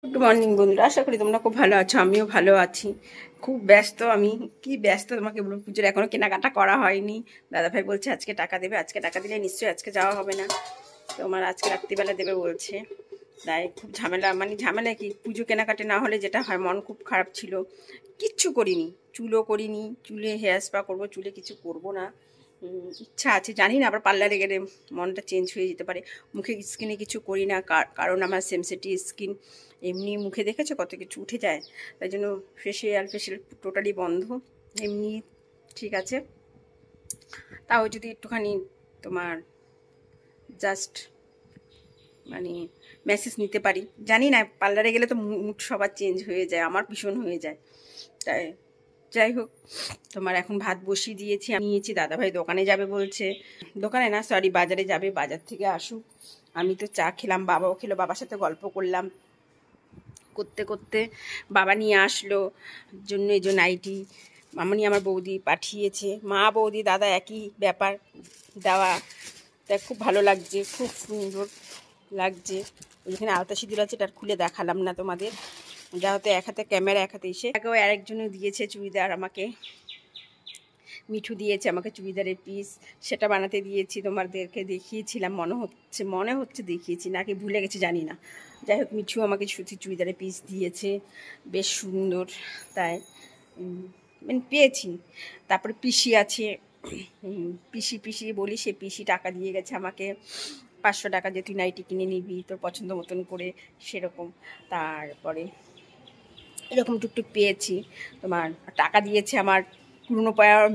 Good morning বন্ধুরা, আশা করি তোমরা খুব ভালো আছো। আমিও ভালো আছি। খুব ব্যস্ত। আমি কি ব্যস্ত তোমাকে বলবো, পুজোর এখনো কেনাকাটা করা হয়নি। দাদাভাই বলছে আজকে টাকা দেবে, আজকে টাকা দিলে নিশ্চয়ই আজকে যাওয়া হবে না। তোমার আজকে রাত্রিবেলা দেবে বলছে। তাই খুব ঝামেলা, মানে ঝামেলা কি, পুজো কেনাকাটা না হলে যেটা হয়, মন খুব খারাপ ছিল। কিচ্ছু করিনি, চুলও করিনি, চুলে হেয়ার স্পা করবো, চুলে কিছু করব না। ইচ্ছা আছে, জানি না, আবার পার্লারে গেলে মনটা চেঞ্জ হয়ে যেতে পারে। মুখে স্কিনে কিছু করি না, কারণ আমার সেনসিটিভ স্কিন। এমনি মুখে দেখেছো কত কিছু উঠে যায়, তাই জন্য ফেসিয়াল টোটালি বন্ধ। এমনি ঠিক আছে, তাও যদি একটুখানি তোমার জাস্ট মানে মেসেজ নিতে পারি। জানি না, পার্লারে গেলে তো মুড সবার চেঞ্জ হয়ে যায়, আমার ভীষণ হয়ে যায়। তাই যাই হোক, তোমার এখন ভাত বসিয়ে দিয়েছি, আমি নিয়েছি। দাদাভাই দোকানে যাবে বলছে, দোকানে না সরি বাজারে যাবে, বাজার থেকে আসুক। আমি তো চা খেলাম, বাবাও খেলো, বাবার সাথে গল্প করলাম। করতে করতে বাবা নিয়ে আসলো জন্য এই যে নাইটি মামনি আমার বৌদি পাঠিয়েছে। মা বৌদি দাদা একই ব্যাপার দেওয়া। তাই খুব ভালো লাগছে, খুব সুন্দর লাগছে। ওইখানে আলতা সিঁদুর আছে, এটা খুলে দেখালাম না তোমাদের, যা হতে এক হাতে ক্যামেরা এক হাতে এসে। আগেও আরেকজনও দিয়েছে চুড়িদার, আমাকে মিঠু দিয়েছে আমাকে চুড়িদারের পিস, সেটা বানাতে দিয়েছি। তোমাদেরকে দেখিয়েছিলাম, মনে হচ্ছে দেখিয়েছি নাকি ভুলে গেছি জানি না। যাই হোক, মিঠু আমাকে সুতির চুড়িদারের পিস দিয়েছে, বেশ সুন্দর। তাই মানে পেয়েছি। তারপরে পিসি আছে, পিসি বলি, সে পিসি টাকা দিয়ে গেছে আমাকে 500 টাকা, যে তুই নাইটি কিনে নিবি তোর পছন্দ মতন করে, সেরকম। তারপরে এরকম টুকটুক পেয়েছি। তোমার টাকা দিয়েছে আমার পুরনো পাড়ার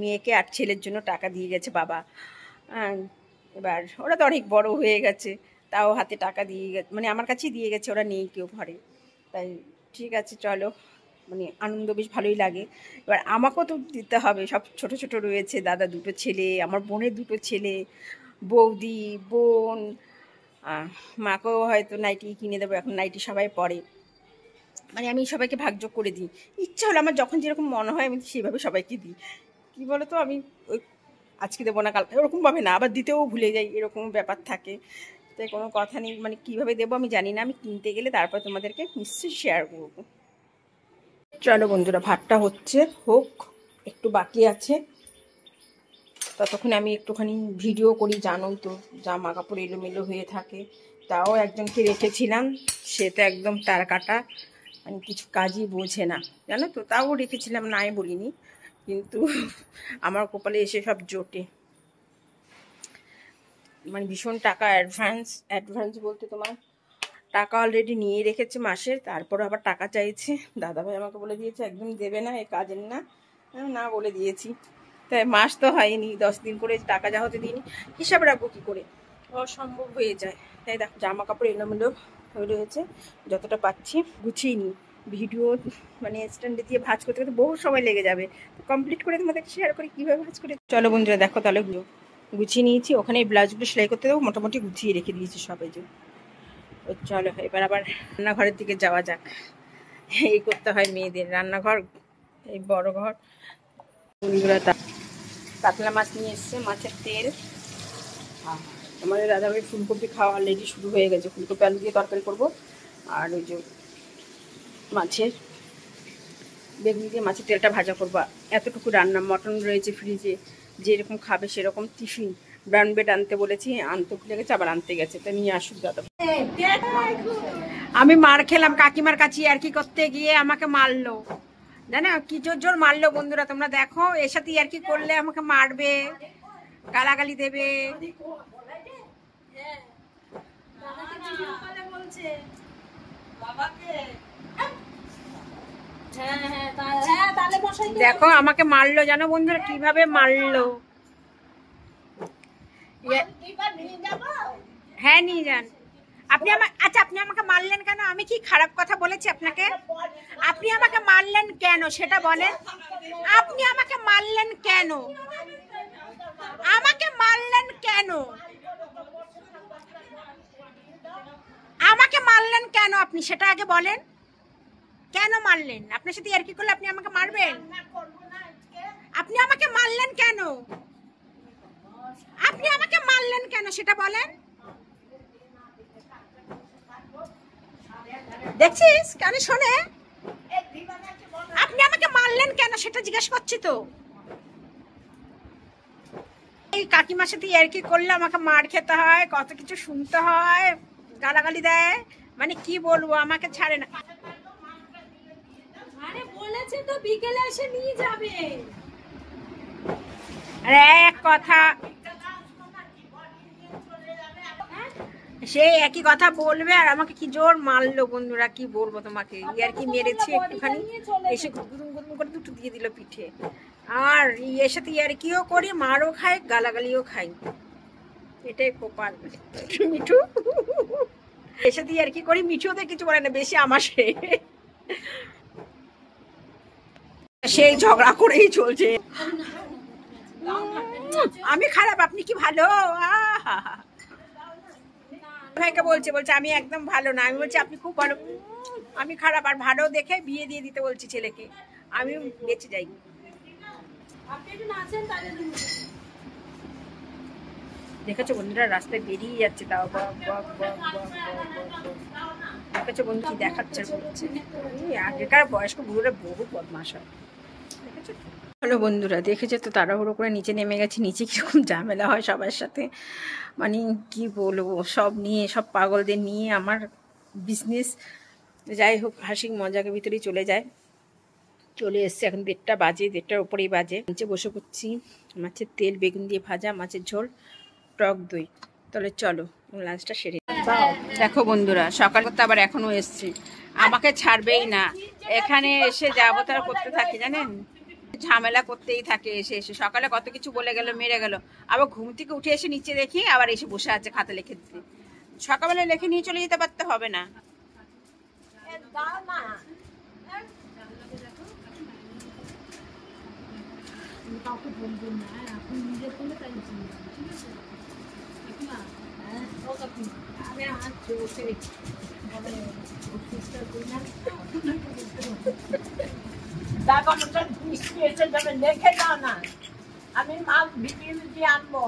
মেয়েকে আর ছেলের জন্য টাকা দিয়ে গেছে বাবা। এবার ওরা তো অনেক বড় হয়ে গেছে, তাও হাতে টাকা দিয়ে গেছে, মানে আমার কাছেই দিয়ে গেছে, ওরা নেই কেউ ঘরে। তাই ঠিক আছে, চলো, মানে আনন্দ বেশ ভালোই লাগে। এবার আমাকেও তো দিতে হবে, সব ছোট ছোট রয়েছে, দাদা দুটো ছেলে, আমার বোনের দুটো ছেলে, বৌদি বোন, মাকেও হয়তো নাইটি কিনে দেবো, এখন নাইটি সবাই পরে। মানে আমি সবাইকে ভাগযোগ করে দিই, ইচ্ছা হলে আমার যখন যেরকম মনে হয় আমি সেভাবে সবাইকে দিই। কী বলো তো, আমি ওই আজকে দেবো না কালকে ওরকমভাবে না, আবার দিতেও ভুলে যাই, এরকম ব্যাপার থাকে। তাই কোনো কথা নেই, মানে কীভাবে দেবো আমি জানি না, আমি কিনতে গেলে তারপর তোমাদেরকে নিশ্চয়ই শেয়ার করবো। চলো বন্ধুরা, ভাতটা হচ্ছে, হোক, একটু বাকি আছে, ততক্ষণে আমি একটুখানি ভিডিও করি। জানোই তো জামা কাপড় এলোমেলো হয়ে থাকে, তাও একজনকে রেখেছিলাম, সে তো একদম তার কাটা, মানে কিছু কাজই বোঝে না, জানো তো, তাও রেখেছিলাম, নাই বলিনি, কিন্তু আমার কপালে এসে সব জোটে। মানে ভীষণ টাকা অ্যাডভান্স বলতে তোমার টাকা অলরেডি নিয়ে রেখেছে মাসের, তারপর আবার টাকা চাইছে। দাদাভাই আমাকে বলে দিয়েছে একদম দেবে না, এ কাজের না, না বলে দিয়েছি। তাই মাস তো হয়নি, 10 দিন করে টাকা যা হতে দিইনি, হিসাব রাখবো কী করে, অসম্ভব হয়ে যায়। তাই দেখো জামা কাপড় এলোমেলো হয়ে রয়েছে, যতটা পাচ্ছি গুছিয়ে নিই। ভিডিও মানে স্ট্যান্ডে দিয়ে ভাঁজ করতে করতে বহু সময় লেগে যাবে, তো কমপ্লিট করে তোমাদেরকে শেয়ার করি কীভাবে ভাঁজ করে। চলো বন্ধুরা দেখো, তাহলে গুছিয়ে নিয়েছি, ওখানে এই ব্লাউজগুলো সেলাই করতে দেবো, মোটামুটি গুছিয়ে রেখে দিয়েছি সবাই যে। চলো এবার আবার রান্নাঘরের দিকে যাওয়া যাক। এই করতে হয় মেয়েদের, রান্নাঘর এই বড় ঘর। বন্ধুরা কাতলা মাছ নিয়ে এসছে, মাছের তেল। আমাদের দাদাভাই ফুলকপি খাওয়া অলরেডি শুরু হয়ে গেছে, ফুলকপি আলু দিয়ে তরকারি করবো। আর ওই যে মাছের বেগুনি দিয়ে মাছের তেলটা ভাজা করবো। এতটুকু রান্না, মটন রয়েছে ফ্রিজে, যেরকম খাবে সেরকম। টিফিন ব্রাউন ব্রেড আনতে বলেছি, আনতে ভুলে গেছে, আবার আনতে গেছে, তা নিয়ে আসুক দাদা। আমি মার খেলাম কাকিমার কাছে, আর কি করতে গিয়ে আমাকে মারলো, জানো কি জোর জোর মারলো। বন্ধুরা তোমরা দেখো, এর সাথে আর কি করলে আমাকে মারবে, গালাগালি দেবে। দেখো আমাকে মারলো, জানো বন্ধুরা কিভাবে মারলো। হ্যাঁ নিয়ে যান। আপনি আচ্ছা আপনি আমাকে মারলেন কেন? আমি কি খারাপ কথা বলেছি আপনাকে? আপনি আমাকে মারলেন কেন সেটা বলেন। আপনি আমাকে মারলেন কেন? আমাকে মারলেন কেন? আমাকে মারলেন কেন আপনি সেটা আগে বলেন। কেন মারলেন? আপনার সাথে আর কি করলে আপনি আমাকে মারবেন? আপনি আমাকে মারলেন কেন? আপনি আমাকে মারলেন কেন সেটা বলেন। দেখছিস কানে শোনে। আপনি আমাকে মারলেন কেন সেটা জিজ্ঞেস করছি তো। এই কাকিমার সাথে আর কি করলে আমাকে মার খেতে হয়, কত কিছু শুনতে হয়, গালাগালি দেয়, মানে কি বলবো, আমাকে ছাড়ে না। আরে বলেছে তো বিকেলে এসে নিয়ে যাবে। আরে এক কথা, সেই একই কথা বলবে আর আমাকে কি জোর মারলো বন্ধুরা, কি বলবো তোমাকে, ইয়ার কি মেরেছে একটুখানি, এসে গুদুম গুদুম করে দুটো দিয়ে দিল পিঠে। আর এর সাথে ইয়ার কিও করি, মারও খাই গালাগালিও খাই, এটাই কপাল। মিঠু এর সাথে ইয়ার কি করি, মিঠুতে কিছু বলে না, বেশি আমার সেই ঝগড়া করেই চলছে। আমি খারাপ, আপনি কি ভালো? ভাইকে বলছে আমি একদম ভালো না, আমি বলছি আপনি খুব ভালো। আমি খারাপ আর ভালো দেখে বিয়ে দিয়ে দিতে বলছি ছেলেকে, আমি বেঁচে যাই। দেখেছো বন্ধুরা রাস্তায় বেরিয়ে যাচ্ছে, তাও দেখেছো বন্ধু কি দেখাচ্ছে বলছে, আগেকার বয়স্ক বুড়োরা বহু বদমাশ হয়। দেখেছো? হ্যালো বন্ধুরা, দেখেছো তো তাড়াহুড়ো করে নিচে নেমে গেছি, নিচে কীরকম ঝামেলা হয় সবার সাথে, মানে কি বলবো, সব নিয়ে, সব পাগলদের নিয়ে আমার বিজনেস। যাই হোক, হাসি মজাকে ভিতরেই চলে যায়। চলে এসছে, এখন 1:30 বাজে, 1:30টার উপরেই বাজে। নিচে বসে পড়ছি, মাছের তেল বেগুন দিয়ে ভাজা, মাছের ঝোল, টক দই। তাহলে চলো লাঞ্চটা সেরে। দেখো বন্ধুরা, সকাল করতে আবার এখনো এসছি, আমাকে ছাড়বেই না, এখানে এসে যাবো তারা করতে থাকি, জানেন, ঝামেলা করতেই থাকে। এসে এসে সকালে কত কিছু বলে গেল, মেরে গেল, আবার ঘুম থেকে উঠে এসে নিচে দেখি আবার এসে বসে আছে খাতা লিখে দিতে। সকালবেলা লিখে নিয়ে চলে যেতে পারতে হবে না? আমি মাছ বিক্রি দিয়ে আনবো।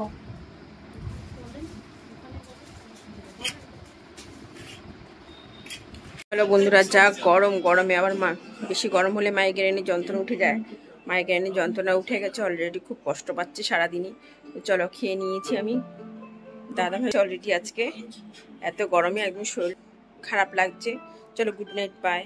হ্যালো বন্ধুরা, যা গরম, গরমে আবার বেশি গরম হলে মাইগ্রেনের যন্ত্রণা উঠে যায়। মাইগ্রেনের যন্ত্রণা উঠে গেছে অলরেডি, খুব কষ্ট পাচ্ছে সারাদিনই। চলো খেয়ে নিয়েছি আমি, দাদা ভাই অলরেডি আজকে এত গরমে একদম শরীর খারাপ লাগছে। চলো গুড নাইট, বাই।